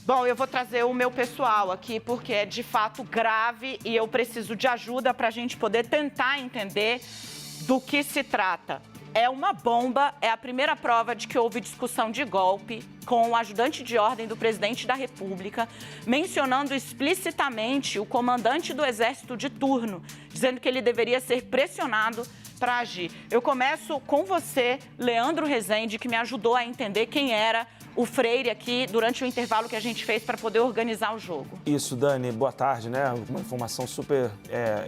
Bom, eu vou trazer o meu pessoal aqui, porque é de fato grave e eu preciso de ajuda para a gente poder tentar entender do que se trata. É uma bomba, é a primeira prova de que houve discussão de golpe com o ajudante de ordem do presidente da República, mencionando explicitamente o comandante do Exército de turno, dizendo que ele deveria ser pressionado para agir. Eu começo com você, Leandro Rezende, que me ajudou a entender quem era o Freire aqui durante o intervalo que a gente fez para poder organizar o jogo. Isso, Dani, boa tarde, né? Uma informação super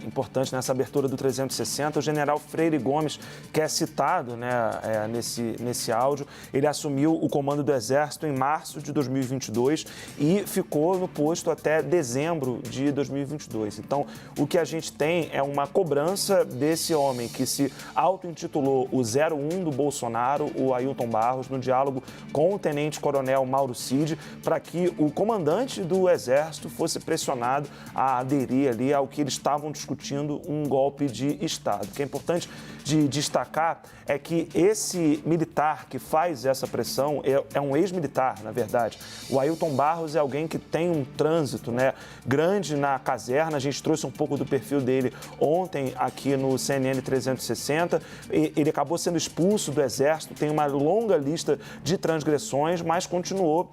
importante nessa abertura do 360. O general Freire Gomes, que é citado, né, nesse áudio, ele assumiu o comando do Exército em março de 2022 e ficou no posto até dezembro de 2022. Então, o que a gente tem é uma cobrança desse homem que se auto-intitulou o 01 do Bolsonaro, o Ailton Barros, no diálogo com o tenente-coronel Mauro Cid, para que o comandante do Exército fosse pressionado a aderir ali ao que eles estavam discutindo, um golpe de Estado. O que é importante de destacar é que esse militar que faz essa pressão é um ex-militar, na verdade. O Ailton Barros é alguém que tem um trânsito, né, grande na caserna. A gente trouxe um pouco do perfil dele ontem aqui no CNN 360. Ele acabou sendo expulso do Exército, tem uma longa lista de transgressões, mas continuou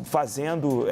fazendo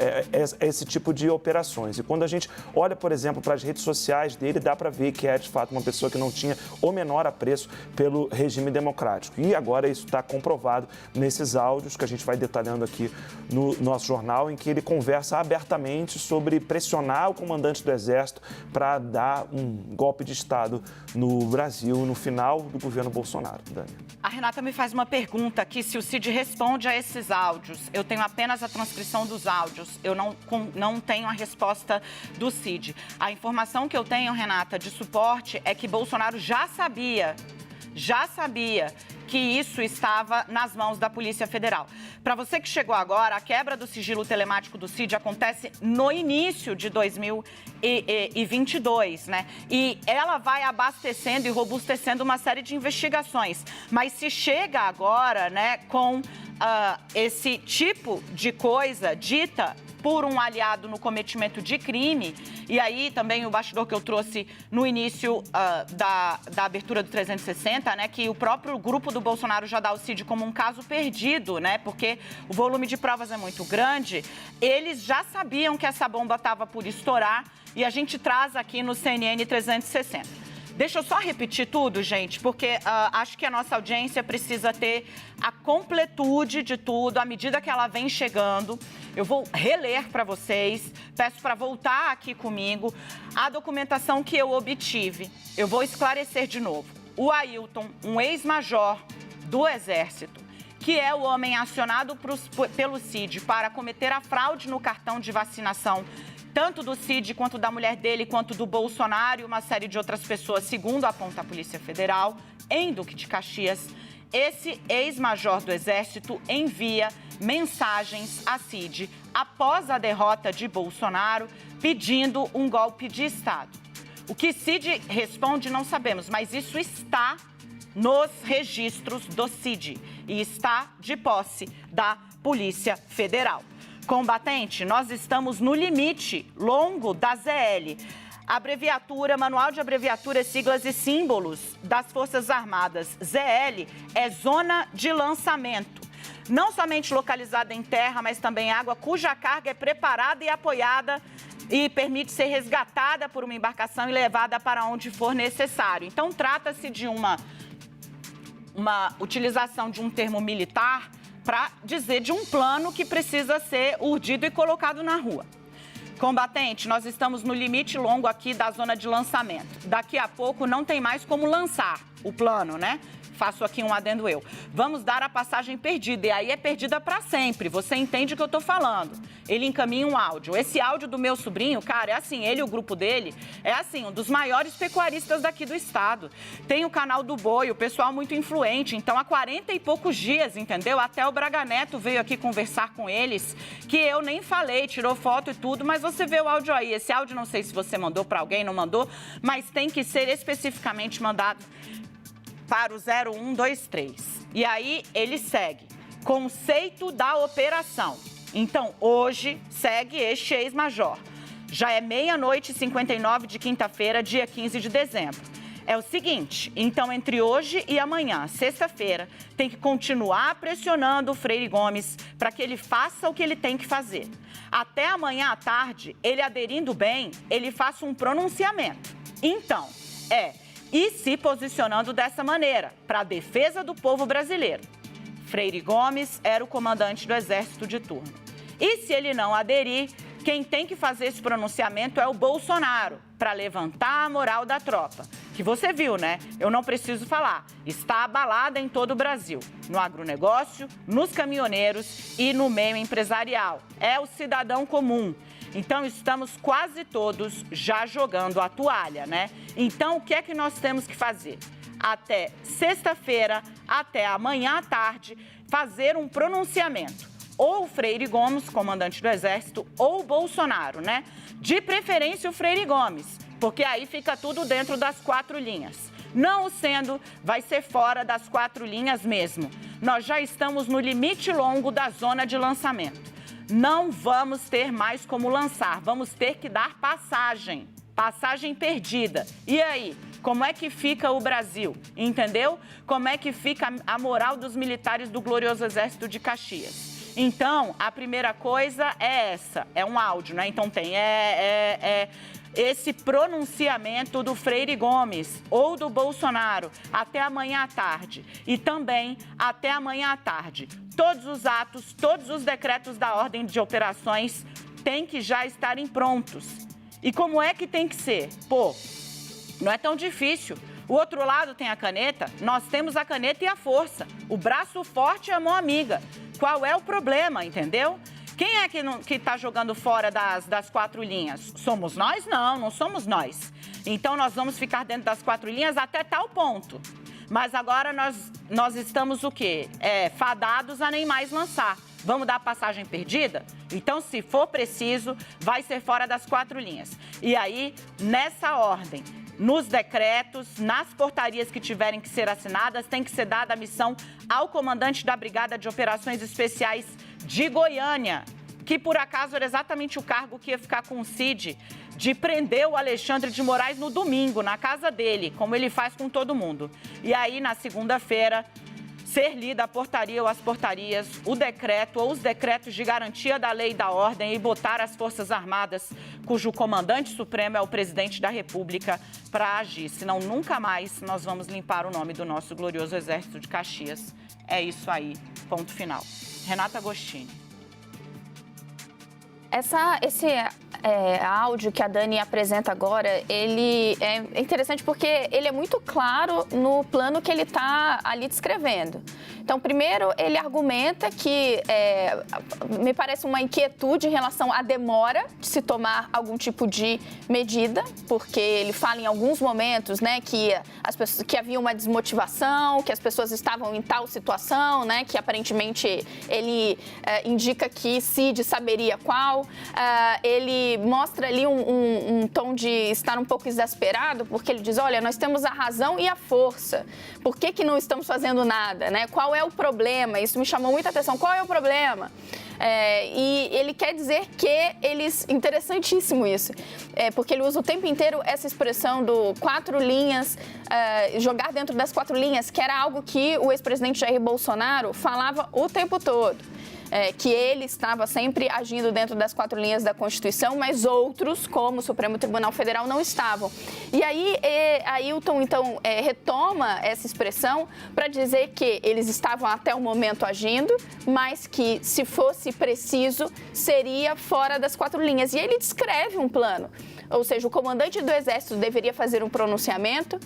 esse tipo de operações. E quando a gente olha, por exemplo, para as redes sociais dele, dá para ver que é, de fato, uma pessoa que não tinha o menor apreço pelo regime democrático. E agora isso está comprovado nesses áudios que a gente vai detalhando aqui no nosso jornal, em que ele conversa abertamente sobre pressionar o comandante do Exército para dar um golpe de Estado no Brasil, no final do governo Bolsonaro. Dani. A Renata me faz uma pergunta aqui, se o Cid responde a esses áudios. Eu tenho apenas a transcrição dos áudios, eu não tenho a resposta do Cid. A informação que eu tenho, Renata, de suporte é que Bolsonaro já sabia que isso estava nas mãos da Polícia Federal. Para você que chegou agora, a quebra do sigilo telemático do Cid acontece no início de 2022, né? E ela vai abastecendo e robustecendo uma série de investigações. Mas se chega agora, né, com esse tipo de coisa dita por um aliado no cometimento de crime, e aí também o bastidor que eu trouxe no início da abertura do 360, né, que o próprio grupo do Bolsonaro já dá o Cid como um caso perdido, né, porque o volume de provas é muito grande, eles já sabiam que essa bomba estava por estourar e a gente traz aqui no CNN 360. Deixa eu só repetir tudo, gente, porque acho que a nossa audiência precisa ter a completude de tudo, à medida que ela vem chegando. Eu vou reler para vocês, peço para voltar aqui comigo a documentação que eu obtive. Eu vou esclarecer de novo. O Ailton, um ex-major do Exército, que é o homem acionado pelo Cid para cometer a fraude no cartão de vacinação, tanto do Cid, quanto da mulher dele, quanto do Bolsonaro e uma série de outras pessoas, segundo aponta a Polícia Federal, em Duque de Caxias. Esse ex-major do Exército envia mensagens a Cid após a derrota de Bolsonaro, pedindo um golpe de Estado. O que Cid responde não sabemos, mas isso está nos registros do Cid e está de posse da Polícia Federal. Combatente, nós estamos no limite longo da ZL. Abreviatura, Manual de Abreviaturas, Siglas e Símbolos das Forças Armadas. ZL é Zona de Lançamento. Não somente localizada em terra, mas também em água, cuja carga é preparada e apoiada e permite ser resgatada por uma embarcação e levada para onde for necessário. Então, trata-se de uma utilização de um termo militar para dizer de um plano que precisa ser urdido e colocado na rua. Combatente, nós estamos no limite longo aqui da zona de lançamento. Daqui a pouco não tem mais como lançar o plano, né? Faço aqui um adendo eu. Vamos dar a passagem perdida, e aí é perdida para sempre. Você entende o que eu tô falando. Ele encaminha um áudio. Esse áudio do meu sobrinho, cara, é assim, ele e o grupo dele, é assim, um dos maiores pecuaristas daqui do estado. Tem o canal do Boi, o pessoal muito influente, então há 40 e poucos dias, entendeu? Até o Braga Neto veio aqui conversar com eles, que eu nem falei, tirou foto e tudo, mas você vê o áudio aí. Esse áudio, não sei se você mandou para alguém, não mandou, mas tem que ser especificamente mandado para o 0123. E aí ele segue. Conceito da operação. Então, hoje segue este ex-major. Já é 00:59 de quinta-feira, dia 15 de dezembro. É o seguinte, então entre hoje e amanhã, sexta-feira, tem que continuar pressionando o Freire Gomes para que ele faça o que ele tem que fazer. Até amanhã à tarde, ele aderindo bem, ele faça um pronunciamento. Então, e se posicionando dessa maneira, para a defesa do povo brasileiro. Freire Gomes era o comandante do Exército de turno. E se ele não aderir, quem tem que fazer esse pronunciamento é o Bolsonaro, para levantar a moral da tropa. Que você viu, né? Eu não preciso falar. Está abalada em todo o Brasil. No agronegócio, nos caminhoneiros e no meio empresarial. É o cidadão comum. Então, estamos quase todos já jogando a toalha, né? Então, o que é que nós temos que fazer? Até sexta-feira, até amanhã à tarde, fazer um pronunciamento. Ou o Freire Gomes, comandante do Exército, ou o Bolsonaro, né? De preferência o Freire Gomes, porque aí fica tudo dentro das 4 linhas. Não o sendo, vai ser fora das 4 linhas mesmo. Nós já estamos no limite longo da zona de lançamento. Não vamos ter mais como lançar, vamos ter que dar passagem. Passagem perdida. E aí, como é que fica o Brasil? Entendeu? Como é que fica a moral dos militares do glorioso Exército de Caxias? Então, a primeira coisa é essa, é um áudio, né? Então tem esse pronunciamento do Freire Gomes ou do Bolsonaro até amanhã à tarde e também até amanhã à tarde. Todos os atos, todos os decretos da ordem de operações têm que já estarem prontos. E como é que tem que ser? Pô, não é tão difícil. O outro lado tem a caneta, nós temos a caneta e a força. O braço forte e a mão amiga. Qual é o problema, entendeu? Quem é que está jogando fora das 4 linhas? Somos nós? Não, não somos nós. Então, nós vamos ficar dentro das 4 linhas até tal ponto. Mas agora nós estamos o quê? Fadados a nem mais lançar. Vamos dar passagem perdida? Então, se for preciso, vai ser fora das 4 linhas. E aí, nessa ordem, nos decretos, nas portarias que tiverem que ser assinadas, tem que ser dada a missão ao comandante da Brigada de Operações Especiais de Goiânia, que por acaso era exatamente o cargo que ia ficar com o Cid, de prender o Alexandre de Moraes no domingo, na casa dele, como ele faz com todo mundo. E aí, na segunda-feira, ser lida a portaria ou as portarias, o decreto ou os decretos de garantia da lei e da ordem e botar as Forças Armadas, cujo comandante supremo é o presidente da República, para agir. Senão, nunca mais nós vamos limpar o nome do nosso glorioso Exército de Caxias. É isso aí, ponto final. Renata Agostini. Esse áudio que a Dani apresenta agora, ele é interessante porque ele é muito claro no plano que ele está ali descrevendo. Então, primeiro, ele argumenta que me parece uma inquietude em relação à demora de se tomar algum tipo de medida, porque ele fala em alguns momentos, né, que havia uma desmotivação, que as pessoas estavam em tal situação, né, que aparentemente ele indica que Cid saberia qual. Ele mostra ali um tom de estar um pouco exasperado, porque ele diz, olha, nós temos a razão e a força. Por que não estamos fazendo nada, né? Qual é o problema? Isso me chamou muita atenção. Qual é o problema? E ele quer dizer que interessantíssimo isso, porque ele usa o tempo inteiro essa expressão do 4 linhas, jogar dentro das 4 linhas, que era algo que o ex-presidente Jair Bolsonaro falava o tempo todo. Que ele estava sempre agindo dentro das 4 linhas da Constituição, mas outros, como o Supremo Tribunal Federal, não estavam. E aí, Ailton, então, retoma essa expressão para dizer que eles estavam até o momento agindo, mas que, se fosse preciso, seria fora das 4 linhas. E ele descreve um plano. Ou seja, o comandante do Exército deveria fazer um pronunciamento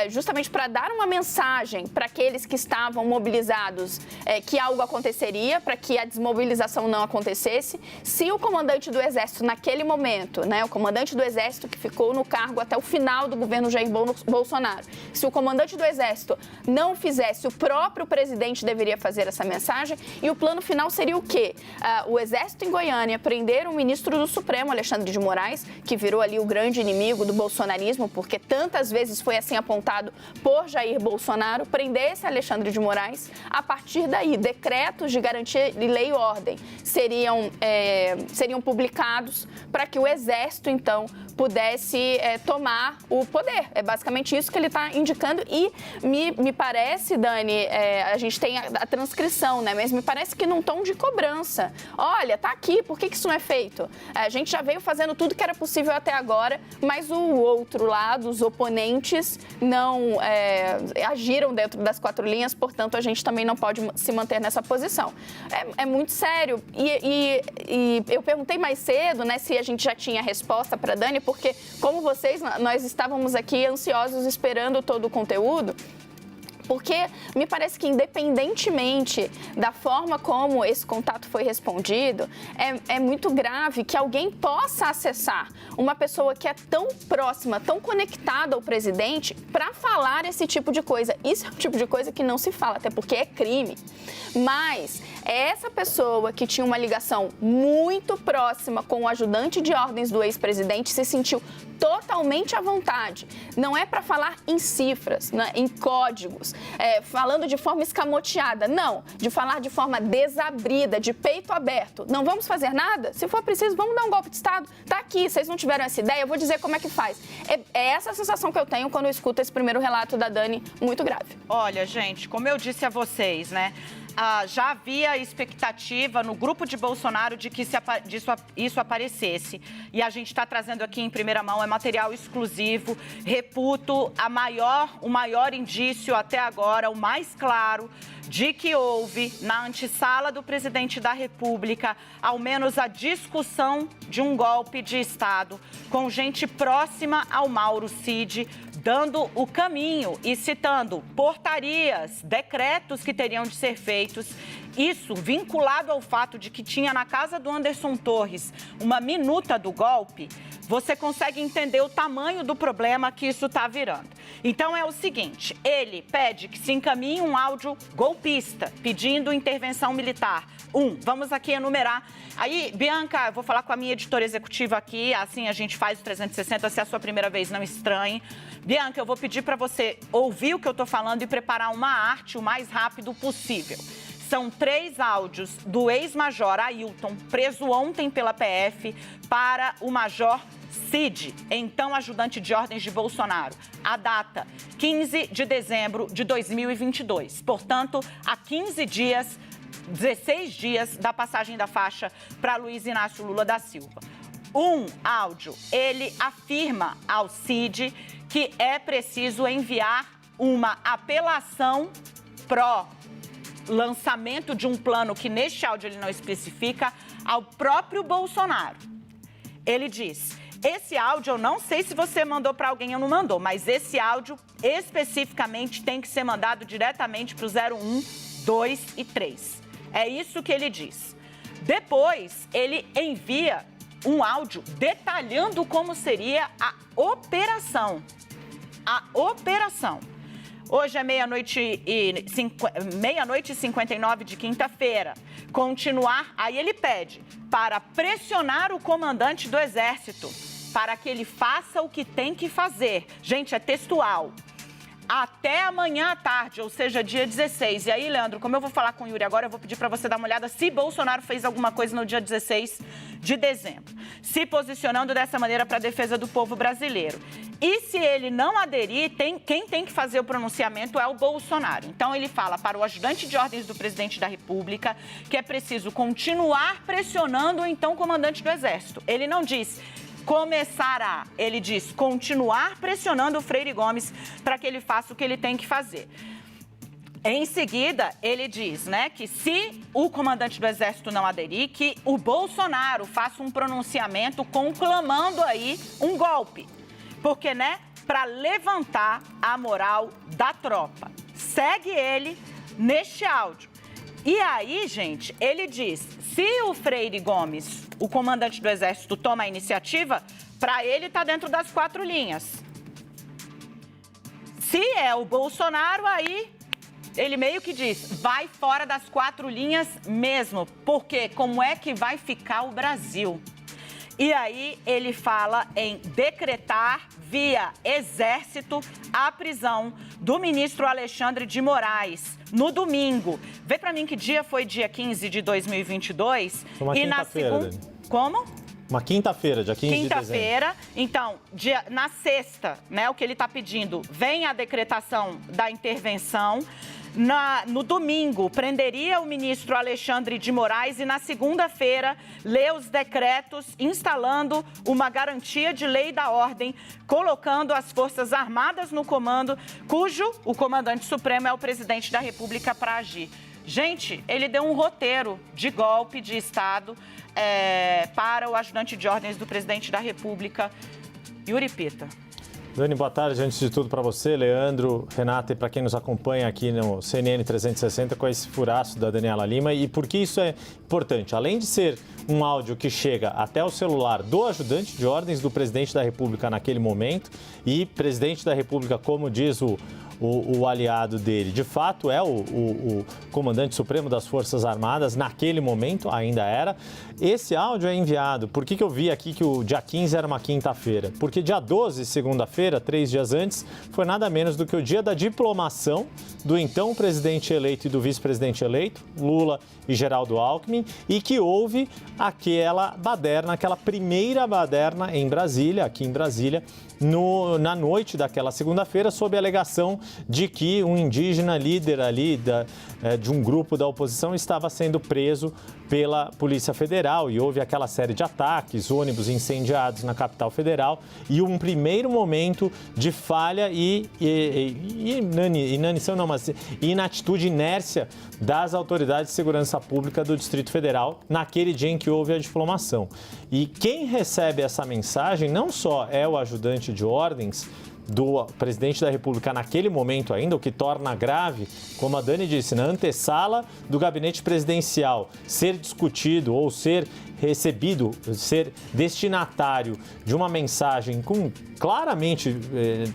justamente para dar uma mensagem para aqueles que estavam mobilizados que algo aconteceria, para que a desmobilização não acontecesse. Se o comandante do Exército, naquele momento, né, o comandante do Exército que ficou no cargo até o final do governo Jair Bolsonaro, se o comandante do Exército não fizesse, o próprio presidente deveria fazer essa mensagem e o plano final seria o quê? O Exército em Goiânia prender o ministro do Supremo, Alexandre de Moraes, que virou ali o grande inimigo do bolsonarismo, porque tantas vezes foi assim apontado por Jair Bolsonaro, prender esse Alexandre de Moraes, a partir daí, decretos de garantia e lei lei e ordem seriam publicados para que o Exército, então, pudesse tomar o poder. É basicamente isso que ele está indicando e me parece, Dani, a gente tem a transcrição, né? Mas me parece que num tom de cobrança. Olha, tá aqui, por que isso não é feito? A gente já veio fazendo tudo que era possível até agora, mas o outro lado, os oponentes, não agiram dentro das 4 linhas, portanto, a gente também não pode se manter nessa posição. É muito sério. E eu perguntei mais cedo, né, se a gente já tinha resposta para Dani, porque, como vocês, nós estávamos aqui ansiosos esperando todo o conteúdo. Porque me parece que, independentemente da forma como esse contato foi respondido, é muito grave que alguém possa acessar uma pessoa que é tão próxima, tão conectada ao presidente, para falar esse tipo de coisa. Isso é um tipo de coisa que não se fala, até porque é crime. Mas essa pessoa que tinha uma ligação muito próxima com o ajudante de ordens do ex-presidente se sentiu totalmente à vontade. Não é para falar em cifras, né, em códigos, falando de forma escamoteada. Não, de falar de forma desabrida, de peito aberto. Não vamos fazer nada? Se for preciso, vamos dar um golpe de Estado. Tá aqui, vocês não tiveram essa ideia, eu vou dizer como é que faz. É essa a sensação que eu tenho quando eu escuto esse primeiro relato da Dani, muito grave. Olha, gente, como eu disse a vocês, né? Já havia expectativa no grupo de Bolsonaro de que isso aparecesse. E a gente está trazendo aqui em primeira mão, é material exclusivo. Reputo o maior indício até agora, o mais claro, de que houve na antessala do presidente da República, ao menos a discussão de um golpe de Estado com gente próxima ao Mauro Cid, dando o caminho e citando portarias, decretos que teriam de ser feitos. Isso vinculado ao fato de que tinha na casa do Anderson Torres uma minuta do golpe, você consegue entender o tamanho do problema que isso está virando. Então é o seguinte, ele pede que se encaminhe um áudio golpista, pedindo intervenção militar. Vamos aqui enumerar. Aí, Bianca, eu vou falar com a minha editora executiva aqui, assim a gente faz o 360, se é a sua primeira vez, não estranhe. Bianca, eu vou pedir para você ouvir o que eu estou falando e preparar uma arte o mais rápido possível. São 3 áudios do ex-major Ailton, preso ontem pela PF, para o major Cid, então ajudante de ordens de Bolsonaro. A data, 15 de dezembro de 2022. Portanto, há 15 dias, 16 dias da passagem da faixa para Luiz Inácio Lula da Silva. Áudio, ele afirma ao Cid que é preciso enviar uma apelação pró-lançamento de um plano que neste áudio ele não especifica ao próprio Bolsonaro. Ele diz, esse áudio eu não sei se você mandou para alguém ou não mandou, mas esse áudio especificamente tem que ser mandado diretamente para o 01, 2 e 3. É isso que ele diz. Depois, ele envia um áudio detalhando como seria a operação. Hoje é meia-noite e 59 de quinta-feira. Aí ele pede para pressionar o comandante do Exército para que ele faça o que tem que fazer. Gente, é textual. Até amanhã à tarde, ou seja, dia 16. E aí, Leandro, como eu vou falar com o Yuri agora, eu vou pedir para você dar uma olhada se Bolsonaro fez alguma coisa no dia 16 de dezembro, se posicionando dessa maneira para a defesa do povo brasileiro. E se ele não aderir, quem tem que fazer o pronunciamento é o Bolsonaro. Então, ele fala para o ajudante de ordens do presidente da República que é preciso continuar pressionando o então comandante do Exército. Ele não diz começará, ele diz continuar pressionando o Freire Gomes para que ele faça o que ele tem que fazer. Em seguida, ele diz, né, que se o comandante do Exército não aderir, que o Bolsonaro faça um pronunciamento conclamando aí um golpe. Porque, né, para levantar a moral da tropa. Segue ele neste áudio. E aí, gente, ele diz, se o Freire Gomes, o comandante do Exército, toma a iniciativa, para ele está dentro das 4 linhas. Se é o Bolsonaro, aí ele meio que diz, vai fora das 4 linhas mesmo, porque como é que vai ficar o Brasil? E aí ele fala em decretar via Exército a prisão do ministro Alexandre de Moraes no domingo. Vê para mim que dia foi dia 15 de 2022. Foi uma quinta-feira, Dani. Como? Uma quinta-feira, dia 15 de dezembro. Quinta-feira. Então, na sexta, né, o que ele está pedindo, vem a decretação da intervenção. No domingo, prenderia o ministro Alexandre de Moraes e na segunda-feira, lê os decretos instalando uma garantia de lei da ordem, colocando as Forças Armadas no comando, cujo o comandante supremo é o presidente da República para agir. Gente, ele deu um roteiro de golpe de Estado para o ajudante de ordens do presidente da República, Yuri Pita. Dani, boa tarde. Antes de tudo, para você, Leandro, Renata e para quem nos acompanha aqui no CNN 360 com esse furaço da Daniela Lima. E por que isso é importante? Além de ser um áudio que chega até o celular do ajudante de ordens do presidente da República naquele momento, e presidente da República, como diz o aliado dele, de fato é o comandante supremo das Forças Armadas, naquele momento ainda era. Esse áudio é enviado, por que eu vi aqui que o dia 15 era uma quinta-feira? Porque dia 12, segunda-feira, 3 dias antes, foi nada menos do que o dia da diplomação do então presidente eleito e do vice-presidente eleito, Lula e Geraldo Alckmin, e que houve aquela baderna, aquela primeira baderna em Brasília, aqui em Brasília, na noite daquela segunda-feira, sob a alegação de que um indígena líder ali de um grupo da oposição estava sendo preso pela Polícia Federal, e houve aquela série de ataques, ônibus incendiados na capital federal e um primeiro momento de falha e inatitude, inércia das autoridades de segurança pública do Distrito Federal naquele dia em que houve a diplomação. E quem recebe essa mensagem não só é o ajudante de ordens do presidente da República naquele momento ainda, o que torna grave, como a Dani disse, na antessala do gabinete presidencial, ser discutido ou ser recebido, ser destinatário de uma mensagem com claramente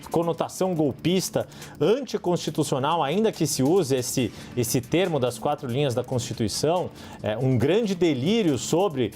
conotação golpista, anticonstitucional, ainda que se use esse termo das 4 linhas da Constituição, um grande delírio sobre,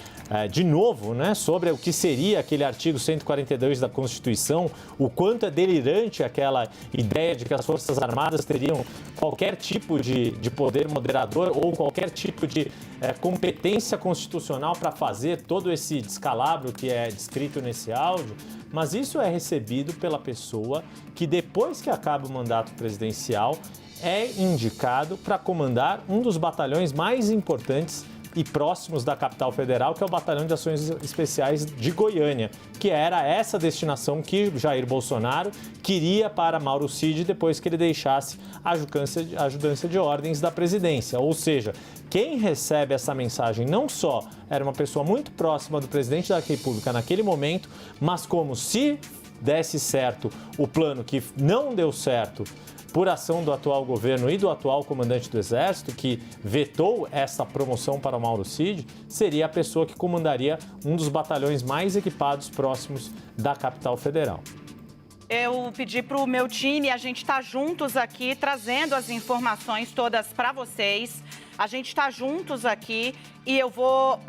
de novo, né, sobre o que seria aquele artigo 142 da Constituição, o quanto é delirante aquela ideia de que as Forças Armadas teriam qualquer tipo de poder moderador ou qualquer tipo de competência constitucional para fazer todo esse descalabro que é descrito nesse áudio, mas isso é recebido pela pessoa que, depois que acaba o mandato presidencial, é indicado para comandar um dos batalhões mais importantes e próximos da capital federal, que é o Batalhão de Ações Especiais de Goiânia, que era essa destinação que Jair Bolsonaro queria para Mauro Cid depois que ele deixasse a ajudância de ordens da presidência. Ou seja, quem recebe essa mensagem não só era uma pessoa muito próxima do presidente da República naquele momento, mas como se desse certo o plano que não deu certo por ação do atual governo e do atual comandante do Exército, que vetou essa promoção para o Mauro Cid, seria a pessoa que comandaria um dos batalhões mais equipados próximos da capital federal. Eu pedi para o meu time, a gente está juntos aqui, trazendo as informações todas para vocês. A gente está juntos aqui e eu vou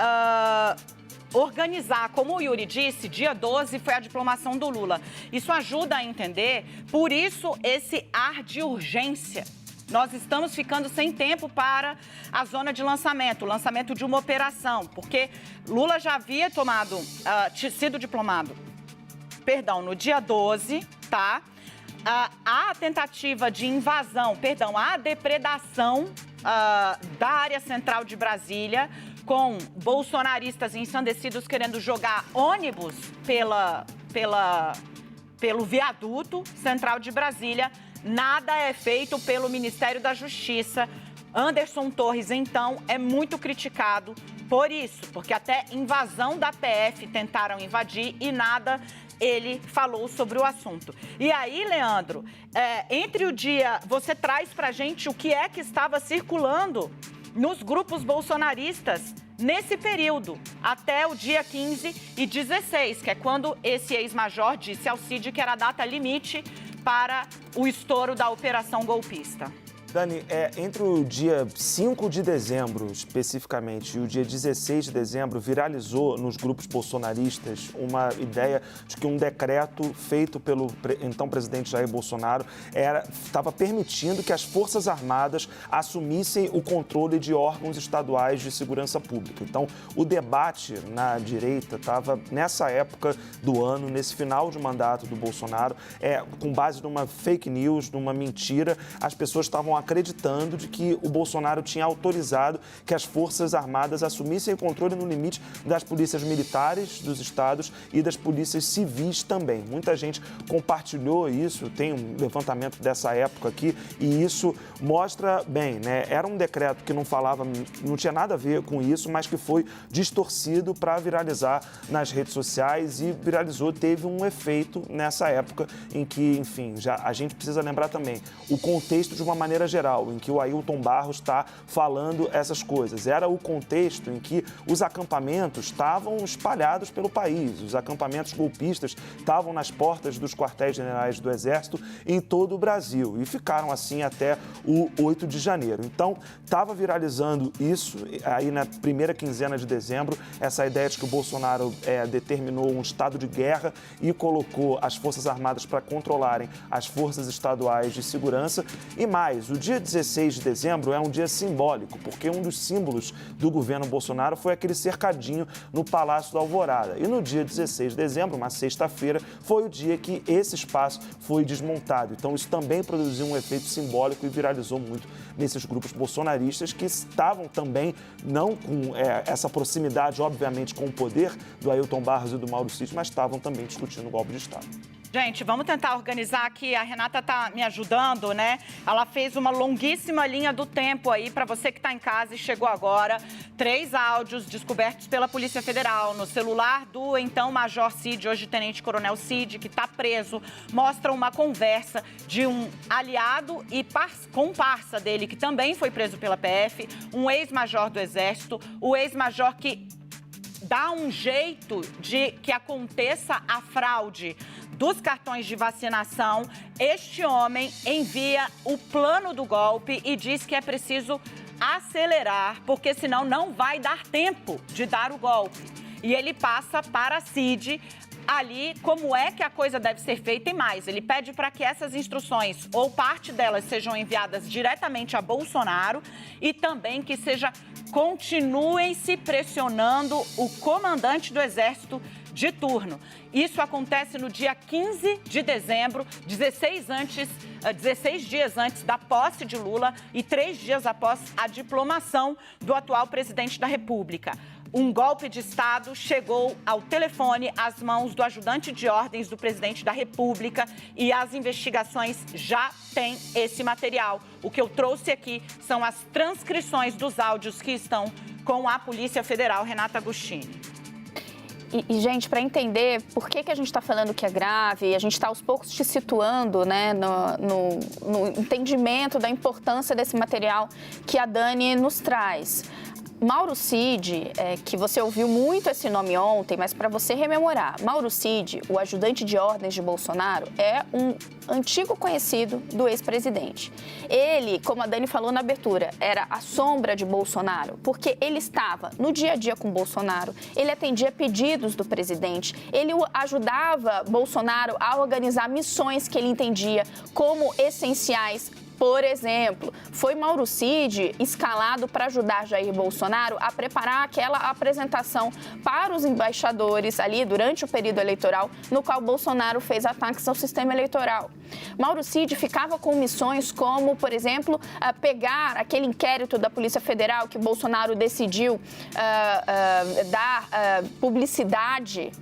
organizar, como o Yuri disse, dia 12 foi a diplomação do Lula. Isso ajuda a entender, por isso esse ar de urgência. Nós estamos ficando sem tempo para a zona de lançamento, o lançamento de uma operação, porque Lula já havia sido diplomado, no dia 12, tá? A tentativa de invasão, a depredação da área central de Brasília, com bolsonaristas ensandecidos querendo jogar ônibus pelo viaduto central de Brasília, nada é feito pelo Ministério da Justiça. Anderson Torres, então, é muito criticado por isso, porque até invasão da PF tentaram invadir e nada ele falou sobre o assunto. E aí, Leandro, entre o dia, você traz pra gente o que é que estava circulando nos grupos bolsonaristas nesse período, até o dia 15 e 16, que é quando esse ex-major disse ao Cid que era a data limite para o estouro da operação golpista. Dani, entre o dia 5 de dezembro, especificamente, e o dia 16 de dezembro, viralizou nos grupos bolsonaristas uma ideia de que um decreto feito pelo então presidente Jair Bolsonaro estava permitindo que as Forças Armadas assumissem o controle de órgãos estaduais de segurança pública. Então, o debate na direita estava, nessa época do ano, nesse final de mandato do Bolsonaro, com base numa fake news, numa mentira, as pessoas estavam acreditando de que o Bolsonaro tinha autorizado que as Forças Armadas assumissem o controle no limite das polícias militares dos estados e das polícias civis também. Muita gente compartilhou isso, tem um levantamento dessa época aqui, e isso mostra bem, né? Era um decreto que não tinha nada a ver com isso, mas que foi distorcido para viralizar nas redes sociais e viralizou, teve um efeito nessa época em que, enfim, a gente precisa lembrar também o contexto de uma maneira geral, em que o Ailton Barros está falando essas coisas. Era o contexto em que os acampamentos estavam espalhados pelo país, os acampamentos golpistas estavam nas portas dos quartéis generais do Exército em todo o Brasil e ficaram assim até o 8 de janeiro. Então, estava viralizando isso aí na primeira quinzena de dezembro, essa ideia de que o Bolsonaro determinou um estado de guerra e colocou as Forças Armadas para controlarem as forças estaduais de segurança. E mais, o dia 16 de dezembro é um dia simbólico, porque um dos símbolos do governo Bolsonaro foi aquele cercadinho no Palácio da Alvorada. E no dia 16 de dezembro, uma sexta-feira, foi o dia que esse espaço foi desmontado. Então, isso também produziu um efeito simbólico e viralizou muito nesses grupos bolsonaristas que estavam também, não com essa proximidade, obviamente, com o poder do Ailton Barros e do Mauro Cid, mas estavam também discutindo o golpe de Estado. Gente, vamos tentar organizar aqui. A Renata está me ajudando, né? Ela fez uma longuíssima linha do tempo aí para você que está em casa e chegou agora. 3 áudios descobertos pela Polícia Federal no celular do então Major Cid, hoje Tenente Coronel Cid, que está preso. Mostra uma conversa de um aliado e comparsa dele, que também foi preso pela PF, um ex-major do Exército, o ex-major que dá um jeito de que aconteça a fraude dos cartões de vacinação. Este homem envia o plano do golpe e diz que é preciso acelerar, porque senão não vai dar tempo de dar o golpe. E ele passa para Cid ali como é que a coisa deve ser feita e mais. Ele pede para que essas instruções, ou parte delas, sejam enviadas diretamente a Bolsonaro e também que continuem se pressionando o comandante do Exército de turno. Isso acontece no dia 15 de dezembro, 16 dias antes da posse de Lula e 3 dias após a diplomação do atual presidente da República. Um golpe de Estado chegou ao telefone às mãos do ajudante de ordens do presidente da República e as investigações já têm esse material. O que eu trouxe aqui são as transcrições dos áudios que estão com a Polícia Federal. Renata Agostini. E, gente, para entender por que a gente está falando que é grave, a gente está aos poucos te situando, né, no entendimento da importância desse material que a Dani nos traz. Mauro Cid, que você ouviu muito esse nome ontem, mas para você rememorar, Mauro Cid, o ajudante de ordens de Bolsonaro, é um antigo conhecido do ex-presidente. Ele, como a Dani falou na abertura, era a sombra de Bolsonaro, porque ele estava no dia a dia com Bolsonaro, ele atendia pedidos do presidente, ele ajudava Bolsonaro a organizar missões que ele entendia como essenciais. Por exemplo, foi Mauro Cid escalado para ajudar Jair Bolsonaro a preparar aquela apresentação para os embaixadores ali durante o período eleitoral, no qual Bolsonaro fez ataques ao sistema eleitoral. Mauro Cid ficava com missões como, por exemplo, pegar aquele inquérito da Polícia Federal que Bolsonaro decidiu dar publicidade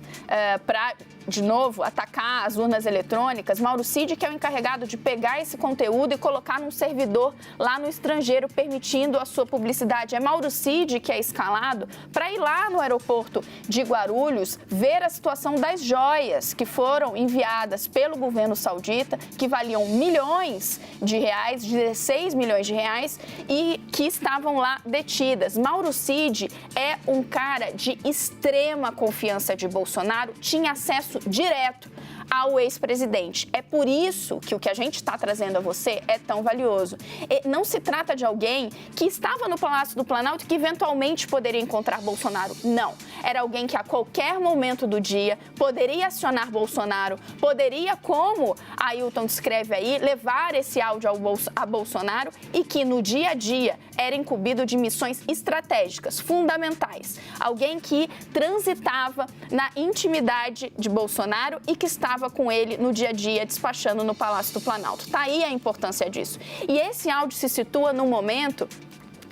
para, de novo, atacar as urnas eletrônicas. Mauro Cid, que é o encarregado de pegar esse conteúdo e colocar num servidor lá no estrangeiro, permitindo a sua publicidade. É Mauro Cid que é escalado para ir lá no aeroporto de Guarulhos ver a situação das joias que foram enviadas pelo governo saudita, que valiam milhões de reais, 16 milhões de reais, e que estavam lá detidas. Mauro Cid é um cara de extrema confiança de Bolsonaro, tinha acesso direto ao ex-presidente. É por isso que o que a gente está trazendo a você é tão valioso. E não se trata de alguém que estava no Palácio do Planalto e que eventualmente poderia encontrar Bolsonaro. Não. Era alguém que a qualquer momento do dia poderia acionar Bolsonaro, poderia, como Ailton descreve aí, levar esse áudio a Bolsonaro e que no dia a dia era incumbido de missões estratégicas, fundamentais. Alguém que transitava na intimidade de Bolsonaro e que estava com ele no dia a dia despachando no Palácio do Planalto. Tá aí a importância disso. E esse áudio se situa num momento.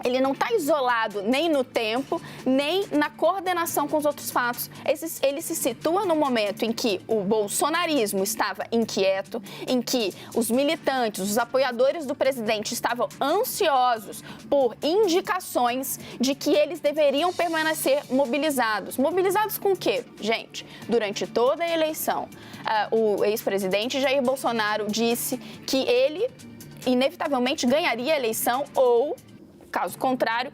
Ele não está isolado nem no tempo, nem na coordenação com os outros fatos. Ele se situa no momento em que o bolsonarismo estava inquieto, em que os militantes, os apoiadores do presidente estavam ansiosos por indicações de que eles deveriam permanecer mobilizados. Mobilizados com o quê, gente? Durante toda a eleição, o ex-presidente Jair Bolsonaro disse que ele inevitavelmente ganharia a eleição ou, caso contrário,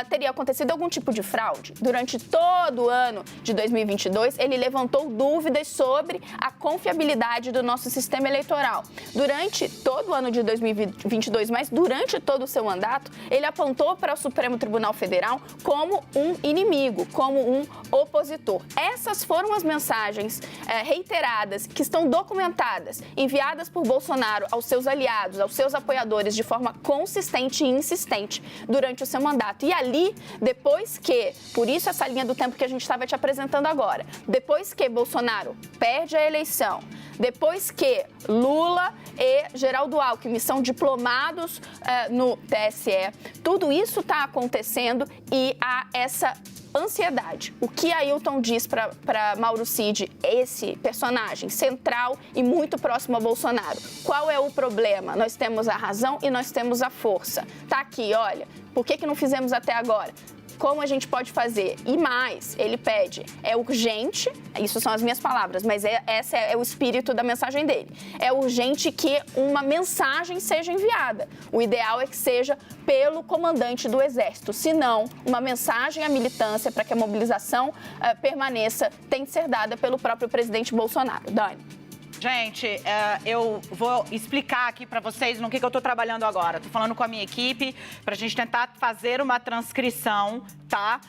teria acontecido algum tipo de fraude. Durante todo o ano de 2022, ele levantou dúvidas sobre a confiabilidade do nosso sistema eleitoral. Durante todo o ano de 2022, mas durante todo o seu mandato, ele apontou para o Supremo Tribunal Federal como um inimigo, como um opositor. Essas foram as mensagens reiteradas, que estão documentadas, enviadas por Bolsonaro aos seus aliados, aos seus apoiadores, de forma consistente e insistente durante o seu mandato. E ali, depois que, por isso essa linha do tempo que a gente estava te apresentando agora, depois que Bolsonaro perde a eleição, depois que Lula e Geraldo Alckmin são diplomados no TSE, tudo isso está acontecendo e há essa ansiedade. O que Ailton diz para Mauro Cid, esse personagem central e muito próximo a Bolsonaro? Qual é o problema? Nós temos a razão e nós temos a força. Tá aqui, olha, por que não fizemos até agora? Como a gente pode fazer? E mais, ele pede, é urgente, isso são as minhas palavras, mas esse é o espírito da mensagem dele. É urgente que uma mensagem seja enviada. O ideal é que seja pelo comandante do Exército. Se não, uma mensagem à militância para que a mobilização permaneça tem de ser dada pelo próprio presidente Bolsonaro. Dani. Gente, eu vou explicar aqui para vocês no que eu estou trabalhando agora. Estou falando com a minha equipe para a gente tentar fazer uma transcrição, tá,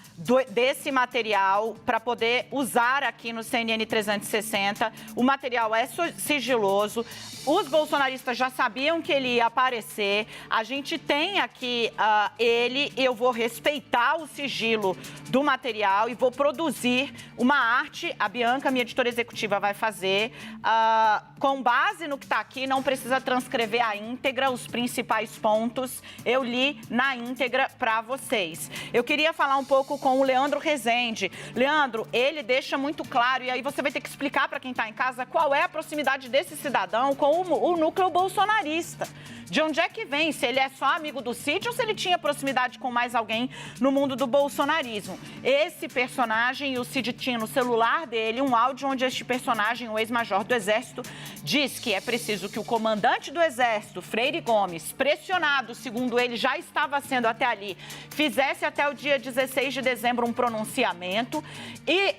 desse material para poder usar aqui no CNN 360. O material é sigiloso. Os bolsonaristas já sabiam que ele ia aparecer. A gente tem aqui ele. Eu vou respeitar o sigilo do material e vou produzir uma arte. A Bianca, minha editora executiva, vai fazer. Com base no que está aqui, não precisa transcrever a íntegra, os principais pontos. Eu li na íntegra para vocês. Eu queria falar um pouco com o Leandro Rezende. Leandro, ele deixa muito claro, e aí você vai ter que explicar para quem está em casa qual é a proximidade desse cidadão com o núcleo bolsonarista. De onde é que vem? Se ele é só amigo do Cid ou se ele tinha proximidade com mais alguém no mundo do bolsonarismo. Esse personagem, e o Cid tinha no celular dele um áudio onde este personagem, o ex-major do Exército, diz que é preciso que o comandante do Exército, Freire Gomes, pressionado, segundo ele já estava sendo até ali, fizesse até o dia 16 de dezembro um pronunciamento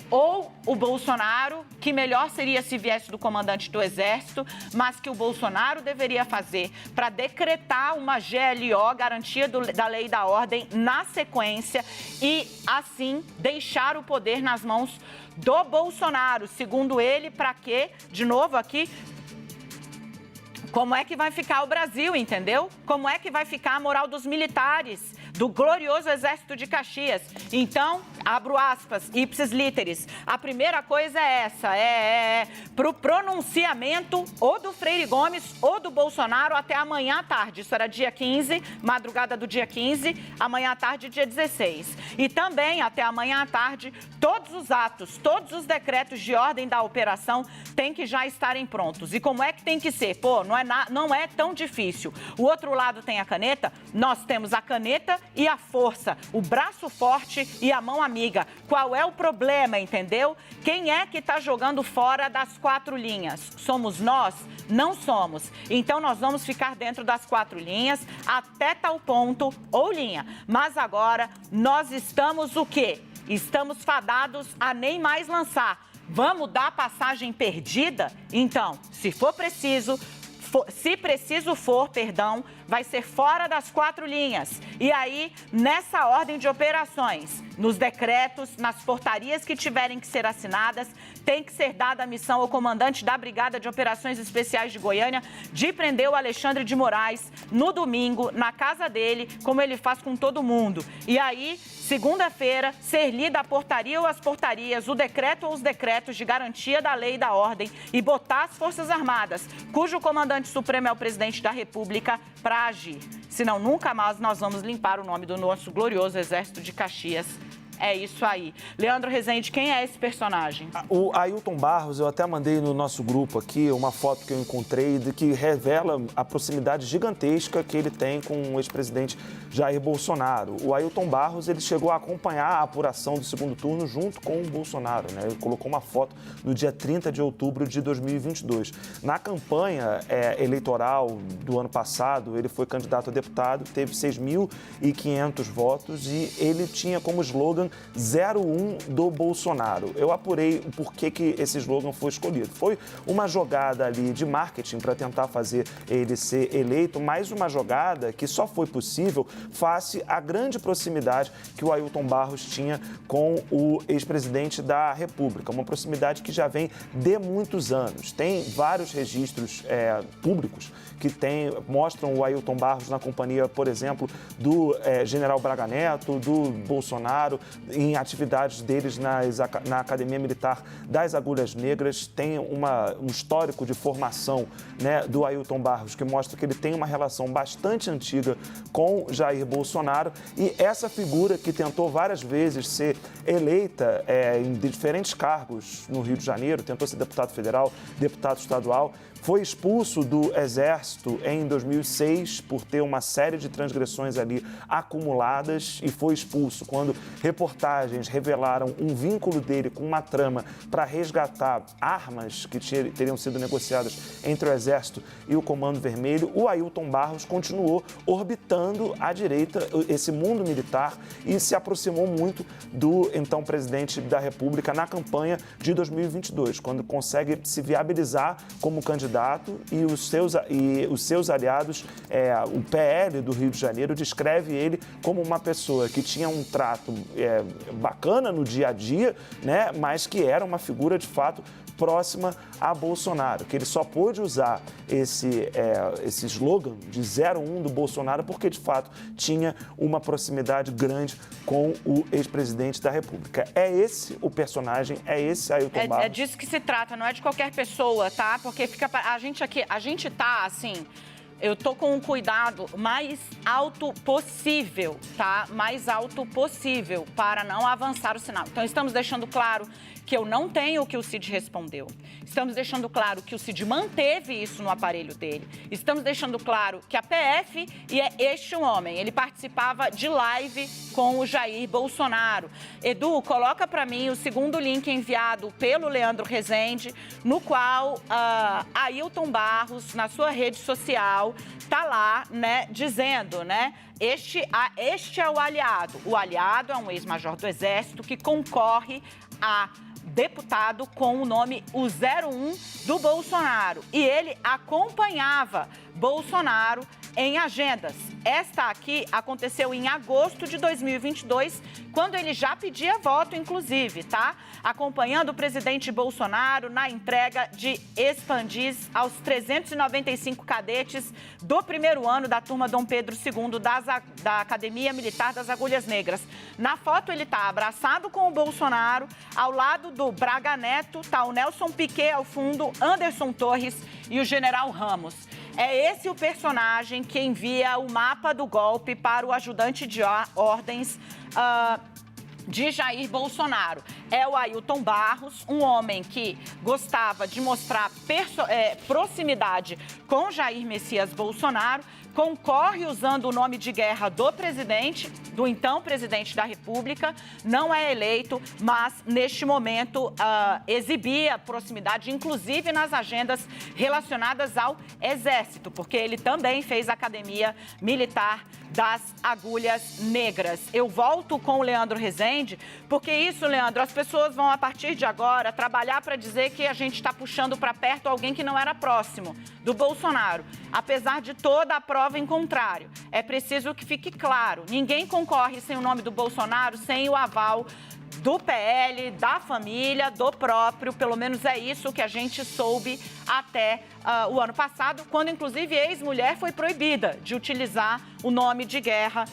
ou o Bolsonaro, que melhor seria se viesse do comandante do Exército, mas que o Bolsonaro deveria fazer para decretar uma GLO, garantia da lei e da ordem, na sequência e, assim, deixar o poder nas mãos do Bolsonaro. Segundo ele, para quê? De novo aqui, como é que vai ficar o Brasil, entendeu? Como é que vai ficar a moral dos militares, do glorioso Exército de Caxias? Então, abro aspas, ipsis literis, a primeira coisa é essa, para o pronunciamento ou do Freire Gomes ou do Bolsonaro até amanhã à tarde. Isso era dia 15, madrugada do dia 15, amanhã à tarde, dia 16. E também, até amanhã à tarde, todos os atos, todos os decretos de ordem da operação têm que já estarem prontos. E como é que tem que ser? Pô, não é tão difícil. O outro lado tem a caneta, nós temos a caneta e a força, o braço forte e a mão amiga. Qual é o problema, entendeu? Quem é que está jogando fora das 4 linhas? Somos nós? Não somos. Então, nós vamos ficar dentro das 4 linhas até tal ponto ou linha. Mas agora, nós estamos o quê? Estamos fadados a nem mais lançar Vamos dar passagem perdida? Então, se preciso for, vai ser fora das 4 linhas. E aí, nessa ordem de operações, nos decretos, nas portarias que tiverem que ser assinadas, tem que ser dada a missão ao comandante da Brigada de Operações Especiais de Goiânia de prender o Alexandre de Moraes no domingo, na casa dele, como ele faz com todo mundo. E aí, segunda-feira, ser lida a portaria ou as portarias, o decreto ou os decretos de garantia da lei e da ordem e botar as Forças Armadas, cujo comandante supremo é o presidente da República, para agir. Senão, nunca mais nós vamos limpar o nome do nosso glorioso Exército de Caxias. É isso aí. Leandro Rezende, quem é esse personagem? O Ailton Barros, eu até mandei no nosso grupo aqui uma foto que eu encontrei que revela a proximidade gigantesca que ele tem com o ex-presidente Jair Bolsonaro. O Ailton Barros, ele chegou a acompanhar a apuração do segundo turno junto com o Bolsonaro, né? Ele colocou uma foto no dia 30 de outubro de 2022. Na campanha eleitoral do ano passado, ele foi candidato a deputado, teve 6.500 votos e ele tinha como slogan 01 do Bolsonaro. Eu apurei o porquê que esse slogan foi escolhido. Foi uma jogada ali de marketing para tentar fazer ele ser eleito, mas uma jogada que só foi possível face à grande proximidade que o Ailton Barros tinha com o ex-presidente da República. Uma proximidade que já vem de muitos anos. Tem vários registros públicos que mostram o Ailton Barros na companhia, por exemplo, do general Braga Neto, do Bolsonaro, em atividades deles na Academia Militar das Agulhas Negras. Tem um histórico de formação, né, do Ailton Barros, que mostra que ele tem uma relação bastante antiga com Jair Bolsonaro. E essa figura que tentou várias vezes ser eleita em diferentes cargos no Rio de Janeiro, tentou ser deputado federal, deputado estadual, foi expulso do Exército em 2006 por ter uma série de transgressões ali acumuladas e foi expulso quando reportagens revelaram um vínculo dele com uma trama para resgatar armas que teriam sido negociadas entre o Exército e o Comando Vermelho. O Ailton Barros continuou orbitando à direita esse mundo militar e se aproximou muito do então presidente da República na campanha de 2022, quando consegue se viabilizar como candidato e os seus aliados, o PL do Rio de Janeiro, descreve ele como uma pessoa que tinha um trato bacana no dia a dia, né, mas que era uma figura de fato próxima a Bolsonaro, que ele só pôde usar esse slogan de 01 do Bolsonaro porque, de fato, tinha uma proximidade grande com o ex-presidente da República. É esse o personagem, é esse Ailton Barros. É disso que se trata, não é de qualquer pessoa, tá? Porque a gente tá, assim... Eu tô com um cuidado mais alto possível, tá? Mais alto possível para não avançar o sinal. Então, estamos deixando claro que eu não tenho o que o Cid respondeu. Estamos deixando claro que o Cid manteve isso no aparelho dele. Estamos deixando claro que a PF e é este um homem. Ele participava de live com o Jair Bolsonaro. Edu, coloca para mim o segundo link enviado pelo Leandro Rezende, no qual Ailton Barros, na sua rede social, tá lá, né, dizendo, né, este é o aliado. O aliado é um ex-major do Exército que concorre a deputado com o nome 01 do Bolsonaro. E ele acompanhava Bolsonaro em agendas. Esta aqui aconteceu em agosto de 2022, quando ele já pedia voto, inclusive, tá? Acompanhando o presidente Bolsonaro na entrega de expandis aos 395 cadetes do primeiro ano da turma Dom Pedro II da Academia Militar das Agulhas Negras. Na foto, ele está abraçado com o Bolsonaro, ao lado do Braga Neto, tá o Nelson Piquet ao fundo, Anderson Torres e o general Ramos. É esse o personagem que envia o mapa do golpe para o ajudante de ordens de Jair Bolsonaro. É o Ailton Barros, um homem que gostava de mostrar proximidade com Jair Messias Bolsonaro, concorre usando o nome de guerra do presidente, do então presidente da República, não é eleito, mas neste momento exibia proximidade, inclusive nas agendas relacionadas ao Exército, porque ele também fez Academia Militar das Agulhas Negras. Eu volto com o Leandro Rezende. entende? Porque isso, Leandro, as pessoas vão, a partir de agora, trabalhar para dizer que a gente está puxando para perto alguém que não era próximo do Bolsonaro. Apesar de toda a prova em contrário. É preciso que fique claro, ninguém concorre sem o nome do Bolsonaro, sem o aval do PL, da família, do próprio, pelo menos é isso que a gente soube até o ano passado, quando inclusive ex-mulher foi proibida de utilizar o nome de guerra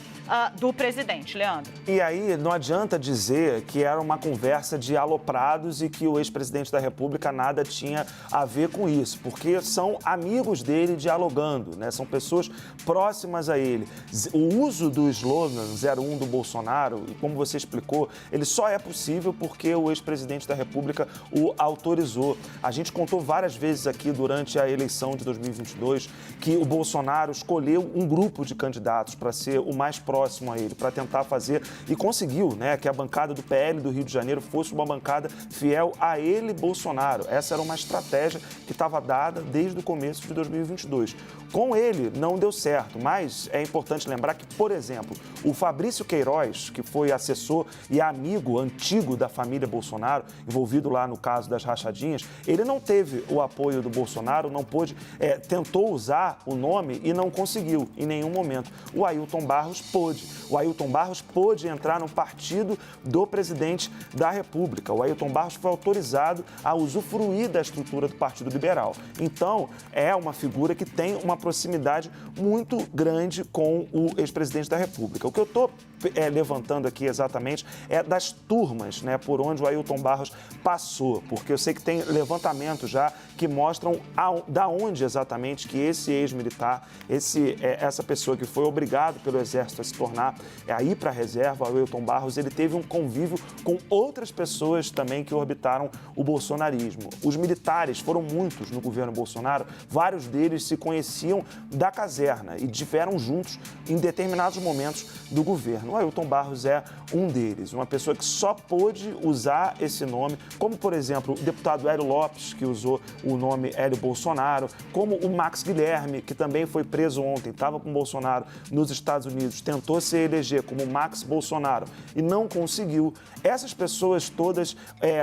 do presidente, Leandro. E aí não adianta dizer que era uma conversa de aloprados e que o ex-presidente da República nada tinha a ver com isso, porque são amigos dele dialogando, né? São pessoas próximas a ele. O uso do slogan 01 do Bolsonaro, e como você explicou, ele só é possível porque o ex-presidente da República o autorizou. A gente contou várias vezes aqui durante a eleição de 2022 que o Bolsonaro escolheu um grupo de candidatos para ser o mais próximo a ele, para tentar fazer, e conseguiu, né, que a bancada do PL do Rio de Janeiro fosse uma bancada fiel a ele, Bolsonaro. Essa era uma estratégia que estava dada desde o começo de 2022. Com ele, não deu certo, mas é importante lembrar que, por exemplo, o Fabrício Queiroz, que foi assessor e amigo antigo da família Bolsonaro, envolvido lá no caso das rachadinhas, ele não teve o apoio do Bolsonaro, não pôde, tentou usar o nome e não conseguiu em nenhum momento. O Ailton Barros pôde. O Ailton Barros pôde entrar no partido do presidente da República. O Ailton Barros foi autorizado a usufruir da estrutura do Partido Liberal. Então, é uma figura que tem uma proximidade muito grande com o ex-presidente da República. O que eu estou levantando aqui exatamente é das turmas, né, por onde o Ailton Barros passou, porque eu sei que tem levantamentos já que mostram da onde exatamente que esse ex-militar, essa pessoa que foi obrigado pelo Exército a se tornar, a ir para a reserva, o Ailton Barros, ele teve um convívio com outras pessoas também que orbitaram o bolsonarismo. Os militares foram muitos no governo Bolsonaro, vários deles se conheciam da caserna e estiveram juntos em determinados momentos do governo. O Ailton Barros é um deles, uma pessoa que só pôde usar esse nome, como, por exemplo, o deputado Hélio Lopes, que usou o nome Hélio Bolsonaro, como o Max Guilherme, que também foi preso ontem, estava com o Bolsonaro nos Estados Unidos, tentou se eleger como Max Bolsonaro e não conseguiu. Essas pessoas todas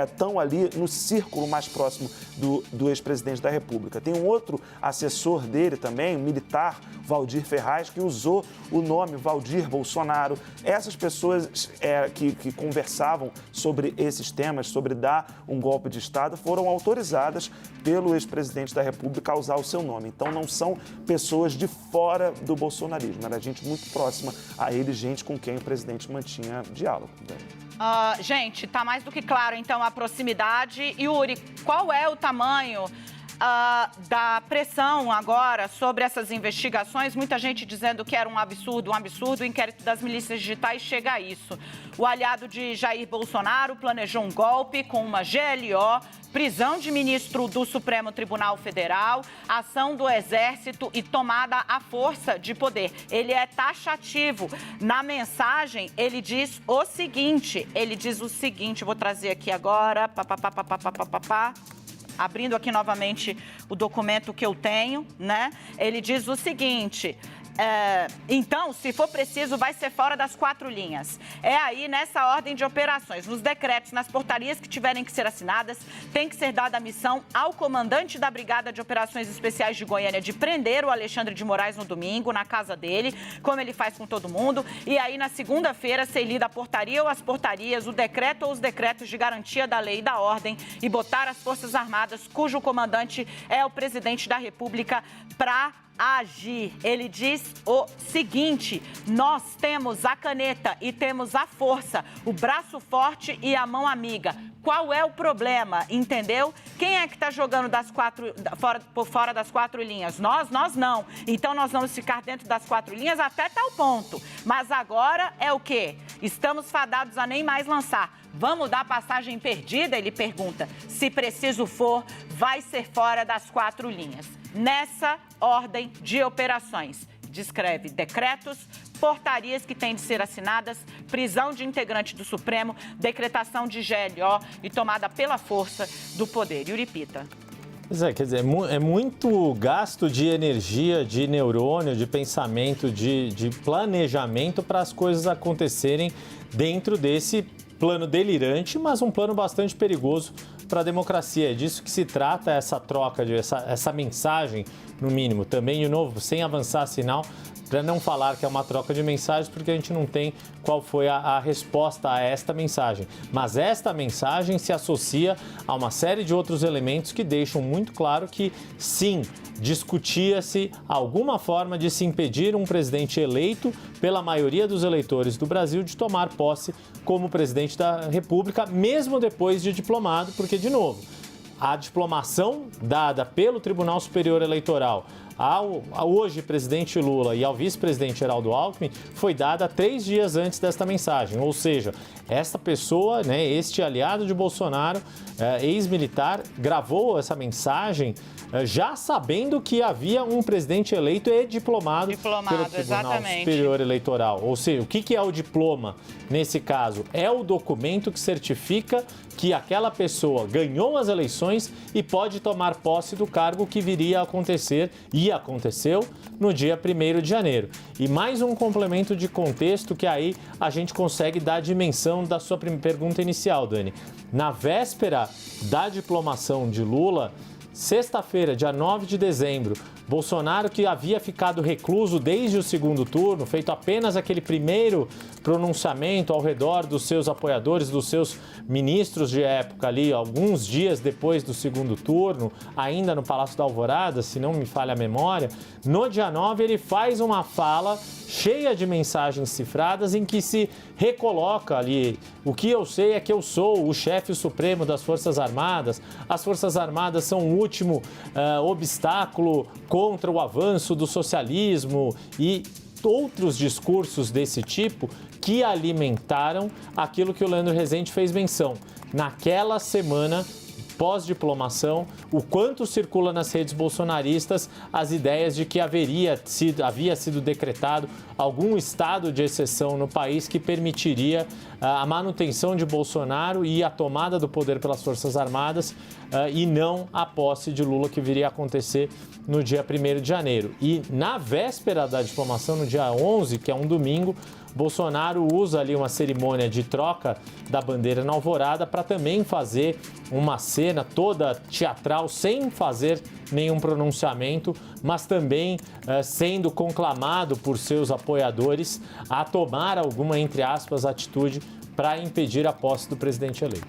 estão ali no círculo mais próximo do ex-presidente da República. Tem um outro assessor dele também, militar, Valdir Ferraz, que usou o nome Valdir Bolsonaro. Essas pessoas que conversavam sobre esses temas, sobre dar um golpe de Estado, foram autorizadas pelo ex-presidente da República a usar o seu nome. Então, não são pessoas de fora do bolsonarismo, era gente muito próxima a ele, gente com quem o presidente mantinha diálogo. Gente, tá mais do que claro, então, a proximidade. Yuri, qual é o tamanho da pressão agora sobre essas investigações? Muita gente dizendo que era um absurdo. O inquérito das milícias digitais chega a isso. O aliado de Jair Bolsonaro planejou um golpe com uma GLO, prisão de ministro do Supremo Tribunal Federal, ação do Exército e tomada à força de poder. Ele é taxativo. Na mensagem, ele diz o seguinte, vou trazer aqui agora, abrindo aqui novamente o documento que eu tenho, né? Ele diz o seguinte: então, se for preciso, vai ser fora das 4 linhas. É aí, nessa ordem de operações, nos decretos, nas portarias que tiverem que ser assinadas, tem que ser dada a missão ao comandante da Brigada de Operações Especiais de Goiânia de prender o Alexandre de Moraes no domingo, na casa dele, como ele faz com todo mundo. E aí, na segunda-feira, ser lida a portaria ou as portarias, o decreto ou os decretos de garantia da lei e da ordem e botar as Forças Armadas, cujo comandante é o presidente da República, para agir. Ele diz o seguinte: nós temos a caneta e temos a força, o braço forte e a amiga. Qual é o problema, entendeu? Quem é que está jogando por fora das 4 linhas? Nós não. Então nós vamos ficar dentro das 4 linhas até tal ponto. Mas agora é o quê? Estamos fadados a nem mais lançar. Vamos dar passagem perdida? Ele pergunta. Se preciso for, vai ser fora das 4 linhas. Nessa ordem de operações, descreve decretos, portarias que têm de ser assinadas, prisão de integrante do Supremo, decretação de GLO e tomada pela força do poder. Yuri Pita. Pois é, quer dizer, é muito gasto de energia, de neurônio, de pensamento, de planejamento para as coisas acontecerem dentro desse plano delirante, mas um plano bastante perigoso para a democracia. É disso que se trata essa troca, essa mensagem, no mínimo. Também, de novo, sem avançar sinal, para não falar que é uma troca de mensagens, porque a gente não tem qual foi a resposta a esta mensagem. Mas esta mensagem se associa a uma série de outros elementos que deixam muito claro que, sim, discutia-se alguma forma de se impedir um presidente eleito pela maioria dos eleitores do Brasil de tomar posse como presidente da República, mesmo depois de diplomado, porque, de novo, a diplomação dada pelo Tribunal Superior Eleitoral ao hoje presidente Lula e ao vice-presidente Geraldo Alckmin foi dada 3 dias antes desta mensagem. Ou seja, essa pessoa, né, este aliado de Bolsonaro, ex-militar, gravou essa mensagem já sabendo que havia um presidente eleito e diplomado pelo Tribunal exatamente. Superior Eleitoral. Ou seja, o que é o diploma nesse caso? É o documento que certifica que aquela pessoa ganhou as eleições e pode tomar posse do cargo que viria a acontecer e aconteceu no dia 1º de janeiro. E mais um complemento de contexto que aí a gente consegue dar a dimensão da sua pergunta inicial, Dani. Na véspera da diplomação de Lula, sexta-feira, dia 9 de dezembro, Bolsonaro, que havia ficado recluso desde o segundo turno, feito apenas aquele primeiro pronunciamento ao redor dos seus apoiadores, dos seus ministros de época ali, alguns dias depois do segundo turno, ainda no Palácio da Alvorada, se não me falha a memória, no dia 9 ele faz uma fala cheia de mensagens cifradas em que se recoloca ali: o que eu sei é que eu sou o chefe supremo das Forças Armadas, as Forças Armadas são o último obstáculo contra o avanço do socialismo e outros discursos desse tipo que alimentaram aquilo que o Leandro Rezende fez menção. Naquela semana pós-diplomação, o quanto circula nas redes bolsonaristas as ideias de que havia sido decretado algum estado de exceção no país que permitiria a manutenção de Bolsonaro e a tomada do poder pelas Forças Armadas e não a posse de Lula, que viria a acontecer no dia 1º de janeiro. E na véspera da diplomação, no dia 11, que é um domingo, Bolsonaro usa ali uma cerimônia de troca da bandeira na Alvorada para também fazer uma cena toda teatral, sem fazer nenhum pronunciamento, mas também sendo conclamado por seus apoiadores a tomar alguma, entre aspas, atitude para impedir a posse do presidente eleito.